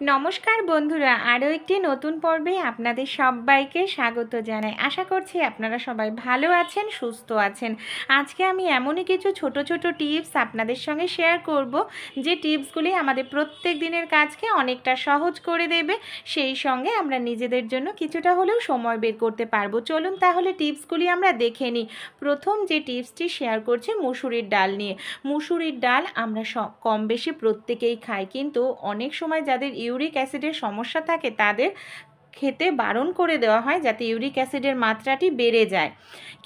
নমস্কার বন্ধুরা, আরও একটি নতুন পর্বে আপনাদের সবাইকে স্বাগত জানাই। আশা করছি আপনারা সবাই ভালো আছেন, সুস্থ আছেন। আজকে আমি এমনই কিছু ছোট ছোট টিপস আপনাদের সঙ্গে শেয়ার করব, যে টিপসগুলি আমাদের প্রত্যেক দিনের কাজকে অনেকটা সহজ করে দেবে, সেই সঙ্গে আমরা নিজেদের জন্য কিছুটা হলেও সময় বের করতে পারবো। চলুন তাহলে টিপসগুলি আমরা দেখে নিই। প্রথম যে টিপসটি শেয়ার করছি মুসুরির ডাল নিয়ে। মুসুরির ডাল আমরা কম বেশি প্রত্যেকেই খাই, কিন্তু অনেক সময় যাদের ইউরিক অ্যাসিডের সমস্যা থাকে তাদের খেতে বারণ করে দেওয়া হয়, যাতে ইউরিক অ্যাসিডের মাত্রাটি বেড়ে যায়।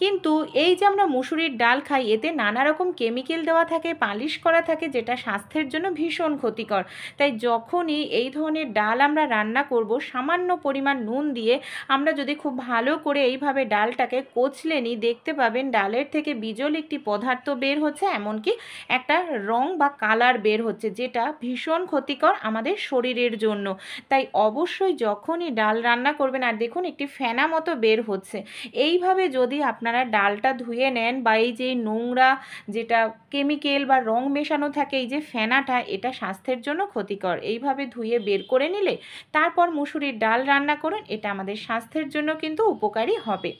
কিন্তু এই যে আমরা মুসুরির ডাল খাই, এতে নানা রকম কেমিক্যাল দেওয়া থাকে, পালিশ করা থাকে, যেটা স্বাস্থ্যের জন্য ভীষণ ক্ষতিকর। তাই যখনই এই ধরনের ডাল আমরা রান্না করব, সামান্য পরিমাণ নুন দিয়ে আমরা যদি খুব ভালো করে এইভাবে ডালটাকে কচলে নিই, দেখতে পাবেন ডালের থেকে বিজল একটি পদার্থ বের হচ্ছে, এমনকি একটা রং বা কালার বের হচ্ছে, যেটা ভীষণ ক্ষতিকর আমাদের শরীরের জন্য। তাই অবশ্যই যখনই ডাল রান্না করবেন, আর দেখুন একটি ফেনা মতো বের হচ্ছে, এইভাবে যদি আপনারা ডালটা ধুয়ে নেন, বা এই যে নোংরা যেটা কেমিক্যাল বা রং মেশানো থাকে, এই যে ফেনাটা, এটা স্বাস্থ্যের জন্য ক্ষতিকর। এইভাবে ধুয়ে বের করে নিলে তারপর মুসুরির ডাল রান্না করুন, এটা আমাদের স্বাস্থ্যের জন্য কিন্তু উপকারী হবে।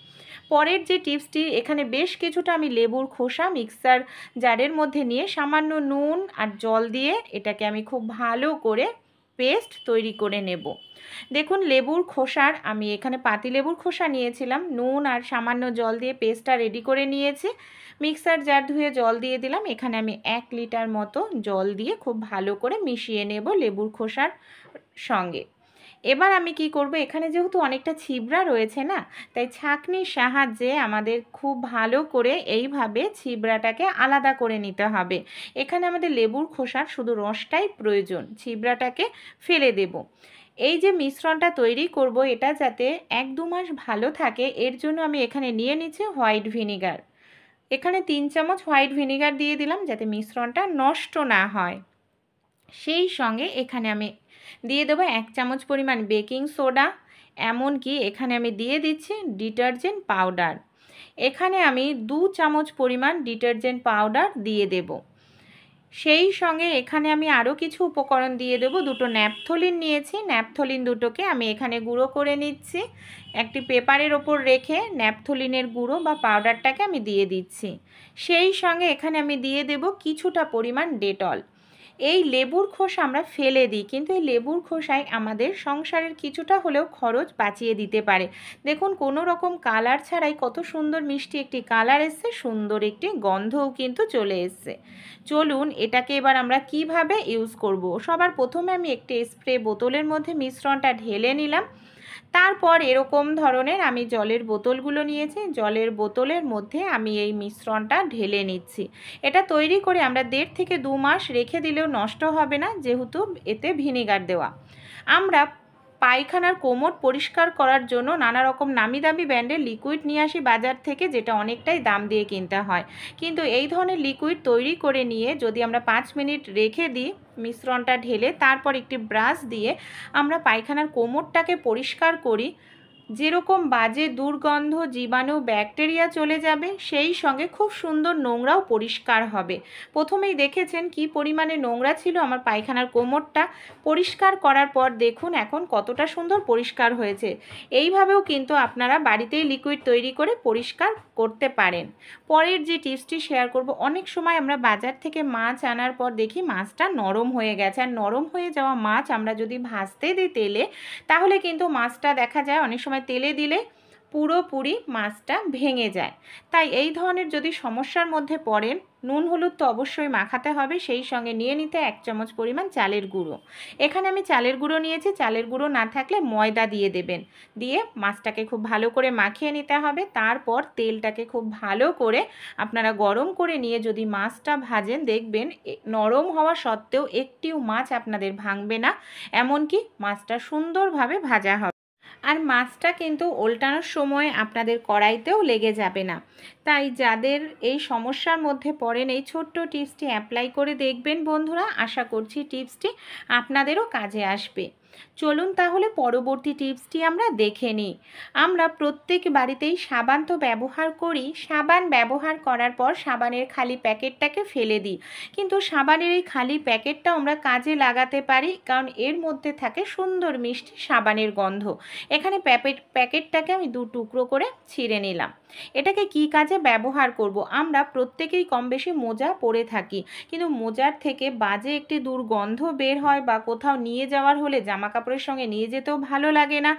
পরের যে টিপসটি, এখানে বেশ কিছুটা আমি লেবুর খোসা মিক্সার জারের মধ্যে নিয়ে সামান্য নুন আর জল দিয়ে এটাকে আমি খুব ভালো করে পেস্ট তৈরি করে নেব। দেখুন লেবুর খোসার, আমি এখানে পাতিলেবুর খোসা নিয়েছিলাম, নুন আর সামান্য জল দিয়ে পেস্টটা রেডি করে নিয়েছি। মিক্সার জার ধুয়ে জল দিয়ে দিলাম, এখানে আমি 1 লিটার মতো জল দিয়ে খুব ভালো করে মিশিয়ে নেব লেবুর খোসার সঙ্গে। এবার আমি কি করব, এখানে যেহেতু অনেকটা ছিবড়া রয়েছে না, তাই ছাঁকনির সাহায্যে আমাদের খুব ভালো করে এইভাবে ছিবড়াটাকে আলাদা করে নিতে হবে। এখানে আমাদের লেবুর খোসার শুধু রসটাই প্রয়োজন, ছিবড়াটাকে ফেলে দেব। এই যে মিশ্রণটা তৈরি করব, এটা যাতে 1-2 মাস ভালো থাকে, এর জন্য আমি এখানে নিয়ে নিচ্ছি হোয়াইট ভিনিগার। এখানে 3 চামচ হোয়াইট ভিনিগার দিয়ে দিলাম, যাতে মিশ্রণটা নষ্ট না হয়। সেই সঙ্গে এখানে আমি দিয়ে দেবো 1 চামচ পরিমাণ বেকিং সোডা, এমনকি এখানে আমি দিয়ে দিচ্ছি ডিটারজেন্ট পাউডার। এখানে আমি 2 চামচ পরিমাণ ডিটারজেন্ট পাউডার দিয়ে দেব। সেই সঙ্গে এখানে আমি আরও কিছু উপকরণ দিয়ে দেব। 2টো ন্যাপথলিন নিয়েছি, ন্যাপথলিন দুটোকে আমি এখানে গুঁড়ো করে নিচ্ছি। একটি পেপারের ওপর রেখে ন্যাপথলিনের গুঁড়ো বা পাউডারটাকে আমি দিয়ে দিচ্ছি। সেই সঙ্গে এখানে আমি দিয়ে দেব কিছুটা পরিমাণ ডেটল। এই লেবুর খোসা আমরা ফেলে দিই, কিন্তু এই লেবুর খোসায় আমাদের সংসারের কিছুটা হলেও খরচ বাঁচিয়ে দিতে পারে। দেখুন কোনো রকম কালার ছাড়াই কত সুন্দর মিষ্টি একটি কালার এসছে, সুন্দর একটি গন্ধও কিন্তু চলে এসছে। চলুন এটাকে এবার আমরা কিভাবে ইউজ করব। সবার প্রথমে আমি একটি স্প্রে বোতলের মধ্যে মিশ্রণটা ঢেলে নিলাম। তারপর এরকম ধরনের আমি জলের বোতলগুলো নিয়েছি, জলের বোতলের মধ্যে আমি এই মিশ্রণটা ঢেলে নিচ্ছি। এটা তৈরি করে আমরা 1.5 থেকে 2 মাস রেখে দিলেও নষ্ট হবে না, যেহেতু এতে ভিনেগার দেওয়া। আমরা পায়খানার কোমর পরিষ্কার করার জন্য নানা রকম নামি দামি ব্র্যান্ডের লিকুইড নিয়ে আসি বাজার থেকে, যেটা অনেকটাই দাম দিয়ে কিনতে হয়। কিন্তু এই ধরনের লিকুইড তৈরি করে নিয়ে যদি আমরা 5 মিনিট রেখে দিই, মিশ্রণটা ঢেলে তারপর একটি ব্রাশ দিয়ে আমরা পায়খানার কোমরটাকে পরিষ্কার করি, যেরকম বাজে দুর্গন্ধ, জীবাণু, ব্যাকটেরিয়া চলে যাবে, সেই সঙ্গে খুব সুন্দর নোংরাও পরিষ্কার হবে। প্রথমেই দেখেছেন কি পরিমাণে নোংরা ছিল আমার পায়খানার কোমরটা, পরিষ্কার করার পর দেখুন এখন কতটা সুন্দর পরিষ্কার হয়েছে। এইভাবেও কিন্তু আপনারা বাড়িতেই লিকুইড তৈরি করে পরিষ্কার করতে পারেন। পরের যে টিপসটি শেয়ার করব, অনেক সময় আমরা বাজার থেকে মাছ আনার পর দেখি মাছটা নরম হয়ে গেছে, আর নরম হয়ে যাওয়া মাছ আমরা যদি ভাজতে দিই তেলে, তাহলে কিন্তু মাছটা দেখা যায় অনেক সময় তেলে দিলে পুরোপুরি মাছটা ভেঙে যায়। তাই এই ধরনের যদি সমস্যার মধ্যে পড়েন, নুন হলুদ তো অবশ্যই মাখাতে হবে, সেই সঙ্গে নিয়ে নিতে 1 চামচ পরিমাণ চালের গুঁড়ো। এখানে আমি চালের গুঁড়ো নিয়েছি, চালের গুঁড়ো না থাকলে ময়দা দিয়ে দেবেন। দিয়ে মাছটাকে খুব ভালো করে মাখিয়ে নিতে হবে। তারপর তেলটাকে খুব ভালো করে আপনারা গরম করে নিয়ে যদি মাছটা ভাজেন, দেখবেন নরম হওয়া সত্ত্বেও একটিও মাছ আপনাদের ভাঙবে না, এমনকি মাছটা সুন্দরভাবে ভাজা হবে। আর মাছটা কিন্তু ওল্টানোর সময় আপনাদের কড়াইতেও লেগে যাবে না। তাই যাদের এই সমস্যার মধ্যে পড়েন, এই ছোট্ট টিপসটি অ্যাপ্লাই করে দেখবেন বন্ধুরা, আশা করছি টিপসটি আপনাদেরও কাজে আসবে। চলুন তাহলে পরবর্তী টিপসটি আমরা দেখে নিই। আমরা প্রত্যেক বাড়িতেই সাবান তো ব্যবহার করি, সাবান ব্যবহার করার পর সাবানের খালি প্যাকেটটাকে ফেলে দিই, কিন্তু সাবানের এই খালি প্যাকেটটাও আমরা কাজে লাগাতে পারি, কারণ এর মধ্যে থাকে সুন্দর মিষ্টি সাবানের গন্ধ। এখানে প্যাকেটটাকে আমি 2 টুকরো করে ছিঁড়ে নিলাম। এটাকে কি কাজে ব্যবহার করব? আমরা প্রত্যেকেই কম বেশি মোজা পরে থাকি, কিন্তু মোজার থেকে বাজে একটি দুর্গন্ধ বের হয়, বা কোথাও নিয়ে যাওয়ার হলে জামা কাপড়ের সঙ্গে নিয়ে যেতেও ভালো লাগে না।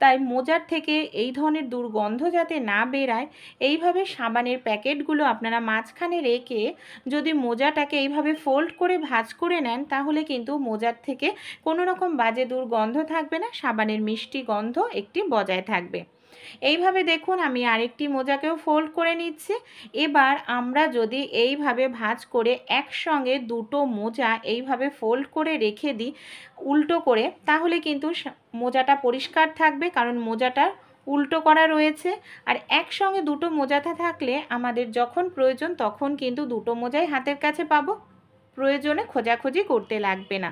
তাই মোজার থেকে এই ধরনের দুর্গন্ধ যাতে না বেরায়, এইভাবে সাবানের প্যাকেটগুলো আপনারা মাঝখানে রেখে যদি মোজাটাকে এইভাবে ফোল্ড করে ভাঁজ করে নেন, তাহলে কিন্তু মোজার থেকে কোনো রকম বাজে দুর্গন্ধ থাকবে না, সাবানের মিষ্টি গন্ধ একটি বজায় থাকবে। এইভাবে দেখুন আমি আরেকটি মোজাকেও ফোল্ড করে নিচ্ছি। এবার আমরা যদি এইভাবে ভাঁজ করে একসঙ্গে 2টো মোজা এইভাবে ফোল্ড করে রেখে দিই উল্টো করে, তাহলে কিন্তু মোজাটা পরিষ্কার থাকবে, কারণ মোজাটা উল্টো করা রয়েছে। আর একসঙ্গে 2টো মোজাটা থাকলে আমাদের যখন প্রয়োজন তখন কিন্তু 2টো মোজাই হাতের কাছে পাবো, প্রয়োজনে খোঁজাখুঁজি করতে লাগবে না।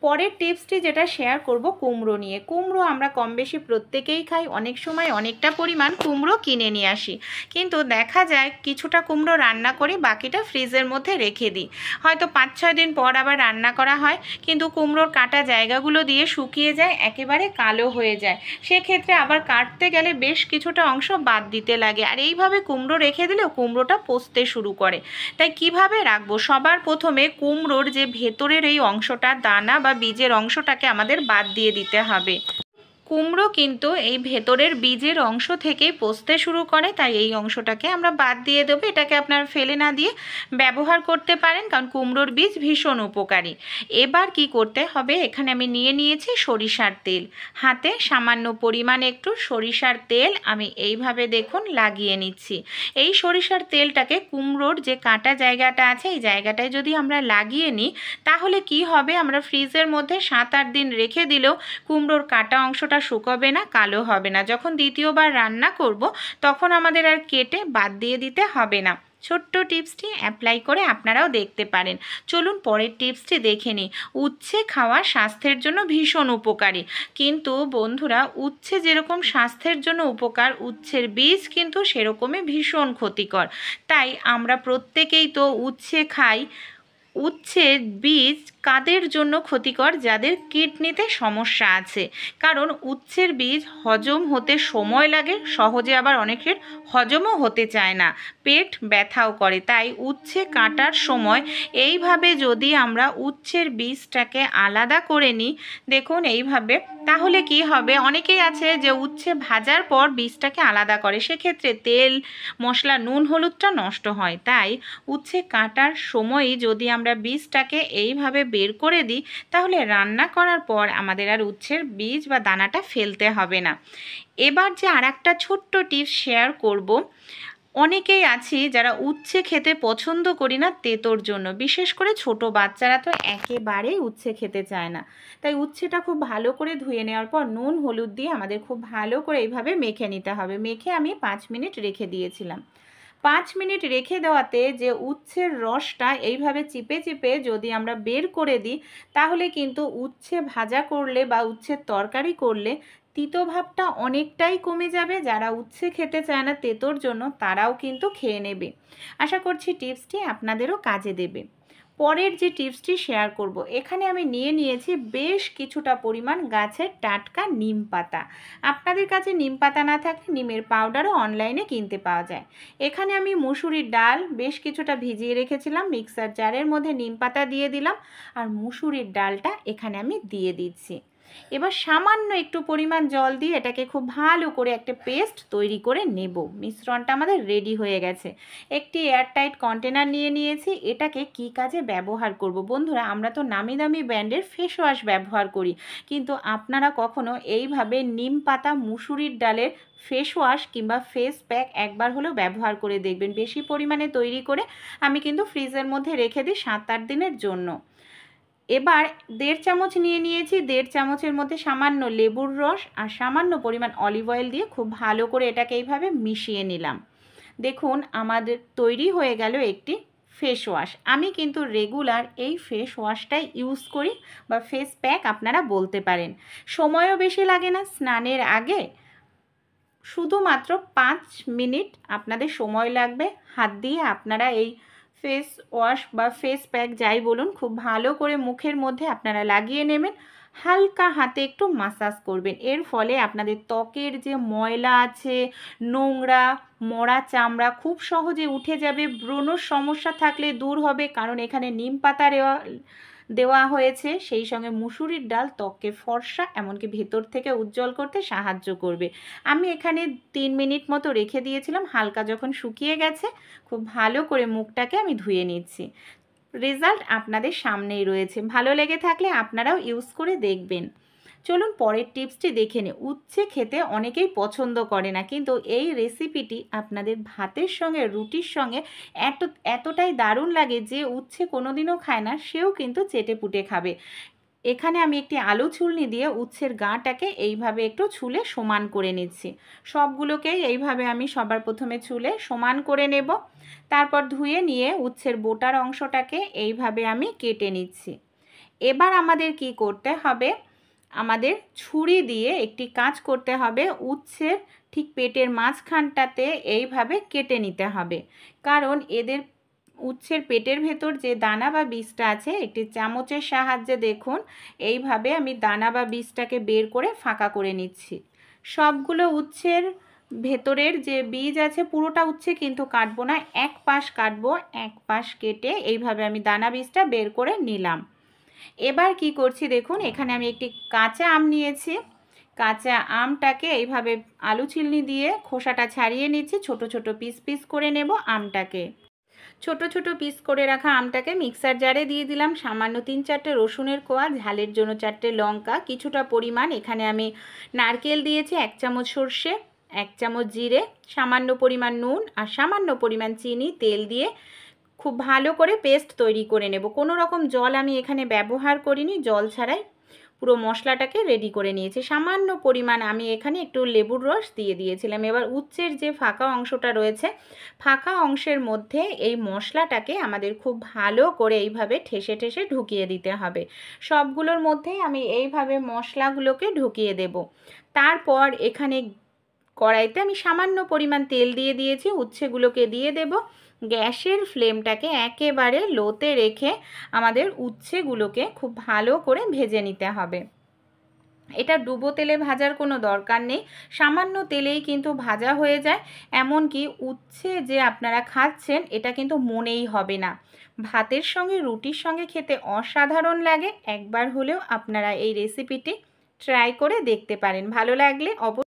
পরের টিপসটি যেটা শেয়ার করব কুমড়ো নিয়ে। কুমড়ো আমরা কম বেশি প্রত্যেকেই খাই, অনেক সময় অনেকটা পরিমাণ কুমড়ো কিনে নিয়ে আসি, কিন্তু দেখা যায় কিছুটা কুমড়ো রান্না করি, বাকিটা ফ্রিজের মধ্যে রেখে দিই। হয়তো 5-6 দিন পর আবার রান্না করা হয়, কিন্তু কুমড়োর কাটা জায়গাগুলো দিয়ে শুকিয়ে যায়, একেবারে কালো হয়ে যায়। সেক্ষেত্রে আবার কাটতে গেলে বেশ কিছুটা অংশ বাদ দিতে লাগে, আর এইভাবে কুমড়ো রেখে দিলেও কুমড়োটা পচতে শুরু করে। তাই কিভাবে রাখবো? সবার প্রথমে কুমড়োর যে ভেতরের এই অংশটা, দানা বা বীজের অংশটাকে আমাদের বাদ দিয়ে দিতে হবে। কুমড়ো কিন্তু এই ভেতরের বীজের অংশ থেকেই পচতে শুরু করে, তাই এই অংশটাকে আমরা বাদ দিয়ে দেবো। এটাকে আপনার ফেলে না দিয়ে ব্যবহার করতে পারেন, কারণ কুমড়োর বীজ ভীষণ উপকারী। এবার কি করতে হবে, এখানে আমি নিয়ে নিয়েছি সরিষার তেল। হাতে সামান্য পরিমাণে একটু সরিষার তেল আমি এইভাবে দেখুন লাগিয়ে নিচ্ছি। এই সরিষার তেলটাকে কুমড়োর যে কাটা জায়গাটা আছে এই জায়গাটায় যদি আমরা লাগিয়ে নিই, তাহলে কি হবে, আমরা ফ্রিজের মধ্যে 7-8 দিন রেখে দিলেও কুমড়োর কাটা অংশটা শুকাবে না, কালো হবে না। যখন দ্বিতীয়বার রান্না করব তখন আমাদের আর কেটে বাদ দিয়ে দিতে হবে না। ছোট্ট টিপসটি অ্যাপ্লাই করে আপনারাও দেখতে পারেন। চলুন পরের টিপসটি দেখে নিই। উচ্ছে খাওয়া স্বাস্থ্যের জন্য ভীষণ উপকারী, কিন্তু বন্ধুরা উচ্ছে যেরকম স্বাস্থ্যের জন্য উপকার, উচ্ছের বীজ কিন্তু সেরকমই ভীষণ ক্ষতিকর। তাই আমরা প্রত্যেকেই তো উচ্ছে খাই। উচ্ছের বীজ কাদের জন্য ক্ষতিকর? যাদের কিডনিতে সমস্যা আছে, কারণ উচ্ছের বীজ হজম হতে সময় লাগে, সহজে আবার অনেকের হজমও হতে চায় না, পেট ব্যথাও করে। তাই উচ্ছে কাটার সময় এইভাবে যদি আমরা উচ্ছের বীজটাকে আলাদা করে নিই, দেখুন এইভাবে, তাহলে কি হবে, অনেকেই আছে যে উচ্ছে ভাজার পর বীজটাকে আলাদা করে, সেক্ষেত্রে তেল মশলা নুন হলুদটা নষ্ট হয়। তাই উচ্ছে কাটার সময়ই যদি আমরা বীজটাকে এইভাবে বের করে দিই, তাহলে রান্না করার পর আমাদের আর উচ্ছের বীজ বা দানাটা ফেলতে হবে না। এবার যে আরেকটা ছোট্ট টিপস শেয়ার করব, অনেকেই আছি যারা উচ্ছে খেতে পছন্দ করি না তেতোর জন্য, বিশেষ করে ছোট বাচ্চারা তো একেবারেই উচ্ছে খেতে চায় না। তাই উচ্ছেটা খুব ভালো করে ধুয়ে নেওয়ার পর নুন হলুদ দিয়ে আমাদের খুব ভালো করে এইভাবে মেখে নিতে হবে। মেখে আমি 5 মিনিট রেখে দিয়েছিলাম। 5 মিনিট রেখে দেওয়াতে যে উচ্ছের রসটা এইভাবে চিপে চিপে যদি আমরা বের করে দিই, তাহলে কিন্তু উচ্ছে ভাজা করলে বা উচ্ছের তরকারি করলে তিতো ভাবটা অনেকটাই কমে যাবে। যারা উচ্ছে খেতে চায় না তেতোর জন্য, তারাও কিন্তু খেয়ে নেবে। আশা করছি টিপসটি আপনাদেরও কাজে দেবে। পরের যে টিপসটি শেয়ার করব, এখানে আমি নিয়ে নিয়েছি বেশ কিছুটা পরিমাণ গাছের টাটকা নিম পাতা। আপনাদের কাছে নিম পাতা না থাকলে নিমের পাউডারও অনলাইনে কিনতে পাওয়া যায়। এখানে আমি মুসুরির ডাল বেশ কিছুটা ভিজিয়ে রেখেছিলাম, মিক্সার জারের মধ্যে নিম পাতা দিয়ে দিলাম, আর মুসুরির ডালটা এখানে আমি দিয়ে দিচ্ছি। এবার সামান্য একটু পরিমাণ জল দিয়ে এটাকে খুব ভালো করে একটা পেস্ট তৈরি করে নেব। মিশ্রণটা আমাদের রেডি হয়ে গেছে। একটি এয়ারটাইট কন্টেনার নিয়ে নিয়েছি। এটাকে কি কাজে ব্যবহার করব? বন্ধুরা, আমরা তো নামি দামি ব্র্যান্ডের ফেস ওয়াশ ব্যবহার করি, কিন্তু আপনারা কখনো এইভাবে নিম পাতা মুসুরির ডালের ফেস ওয়াশ কিংবা ফেস প্যাক একবার হলেও ব্যবহার করে দেখবেন। বেশি পরিমাণে তৈরি করে আমি কিন্তু ফ্রিজের মধ্যে রেখে দিই 7-8 দিনের জন্য। এবার 1.5 চামচ নিয়ে নিয়েছি। 1.5 চামচের মধ্যে সামান্য লেবুর রস আর সামান্য পরিমাণ অলিভ অয়েল দিয়ে খুব ভালো করে এটাকে এইভাবে মিশিয়ে নিলাম। দেখুন আমাদের তৈরি হয়ে গেল একটি ফেস ওয়াশ। আমি কিন্তু রেগুলার এই ফেস ওয়াশটাই ইউজ করি, বা ফেস প্যাক আপনারা বলতে পারেন। সময়ও বেশি লাগে না স্নানের আগে, শুধুমাত্র 5 মিনিট আপনাদের সময় লাগবে। হাত দিয়ে আপনারা এই ফেস ওয়াশ বা ফেস প্যাক যাই বলুন খুব ভালো করে মুখের মধ্যে আপনারা লাগিয়ে নেবেন। হালকা হাতে একটু মাসাজ করবেন। এর ফলে আপনাদের ত্বকের যে ময়লা আছে, নোংরা মরা চামড়া খুব সহজে উঠে যাবে। ব্রণর সমস্যা থাকলে দূর হবে, কারণ এখানে নিম পাতা দেওয়া হয়েছে। সেই সঙ্গে মুসুরির ডাল ত্বককে ফর্সা এমনকি ভেতর থেকে উজ্জ্বল করতে সাহায্য করবে। আমি এখানে 3 মিনিট মতো রেখে দিয়েছিলাম। হালকা যখন শুকিয়ে গেছে খুব ভালো করে মুখটাকে আমি ধুয়ে নিচ্ছি। রেজাল্ট আপনাদের সামনেই রয়েছে। ভালো লেগে থাকলে আপনারাও ইউজ করে দেখবেন। চলুন পরের টিপসটি দেখে নিই। উচ্ছে খেতে অনেকেই পছন্দ করে না, কিন্তু এই রেসিপিটি আপনাদের ভাতের সঙ্গে রুটির সঙ্গে এতটাই দারুণ লাগে যে উচ্ছে কোনোদিনও খায় না সেও কিন্তু চেটে পুটে খাবে। এখানে আমি একটি আলু ছুলনি দিয়ে উচ্ছের গাঁটাকে এইভাবে একটু ছুলে সমান করে নিচ্ছি। সবগুলোকেই এইভাবে আমি সবার প্রথমে ছুলে সমান করে নেব। তারপর ধুয়ে নিয়ে উচ্ছের বোটার অংশটাকে এইভাবে আমি কেটে নিচ্ছি। এবার আমাদের কি করতে হবে, আমাদের ছুরি দিয়ে একটি কাজ করতে হবে। উচ্ছের ঠিক পেটের মাঝখানটাতে এইভাবে কেটে নিতে হবে, কারণ এদের উচ্ছের পেটের ভেতর যে দানা বা বীজটা আছে, একটি চামচের সাহায্যে দেখুন এইভাবে আমি দানা বা বীজটাকে বের করে ফাঁকা করে নিচ্ছি। সবগুলো উচ্ছের ভেতরের যে বীজ আছে পুরোটা উচ্ছে কিন্তু কাটবো না, এক পাশ কাটবো। এক পাশ কেটে এইভাবে আমি দানা বীজটা বের করে নিলাম। এবার কি করছি দেখুন, এখানে আমি একটি কাঁচা আম নিয়েছি। কাঁচা আমটাকে এইভাবে আলু ছিলনি দিয়ে খোসাটা ছাড়িয়ে নিচ্ছি। ছোট ছোট পিস পিস করে নেব আমটাকে। ছোট ছোট পিস করে রাখা আমটাকে মিক্সার জারে দিয়ে দিলাম। সামান্য 3-4টে রসুনের কোয়া, ঝালের জন্য 4টে লঙ্কা, কিছুটা পরিমাণ এখানে আমি নারকেল দিয়েছি, 1 চামচ সর্ষে, 1 চামচ জিরে, সামান্য পরিমাণ নুন আর সামান্য পরিমাণ চিনি, তেল দিয়ে খুব ভালো করে পেস্ট তৈরি করে নেব। কোনো রকম জল আমি এখানে ব্যবহার করিনি, জল ছাড়াই পুরো মশলাটাকে রেডি করে নিয়েছি। সামান্য পরিমাণ আমি এখানে একটু লেবুর রস দিয়ে দিয়েছিলাম। এবার উচ্ছের যে ফাঁকা অংশটা রয়েছে, ফাঁকা অংশের মধ্যে এই মশলাটাকে আমাদের খুব ভালো করে এইভাবে ঠেসে ঠেসে ঢুকিয়ে দিতে হবে। সবগুলোর মধ্যেই আমি এইভাবে মশলাগুলোকে ঢুকিয়ে দেব। তারপর এখানে কড়াইতে আমি সামান্য পরিমাণ তেল দিয়ে দিয়েছি, উচ্ছেগুলোকে দিয়ে দেব। গ্যাসের ফ্লেমটাকে একেবারে লোতে রেখে আমাদের উচ্ছেগুলোকে খুব ভালো করে ভেজে নিতে হবে। এটা ডুবো তেলে ভাজার কোনো দরকার নেই, সামান্য তেলেই কিন্তু ভাজা হয়ে যায়। এমনকি উচ্ছে যে আপনারা খাচ্ছেন এটা কিন্তু মনেই হবে না। ভাতের সঙ্গে রুটির সঙ্গে খেতে অসাধারণ লাগে। একবার হলেও আপনারা এই রেসিপিটি ট্রাই করে দেখতে পারেন। ভালো লাগলে অবশ্যই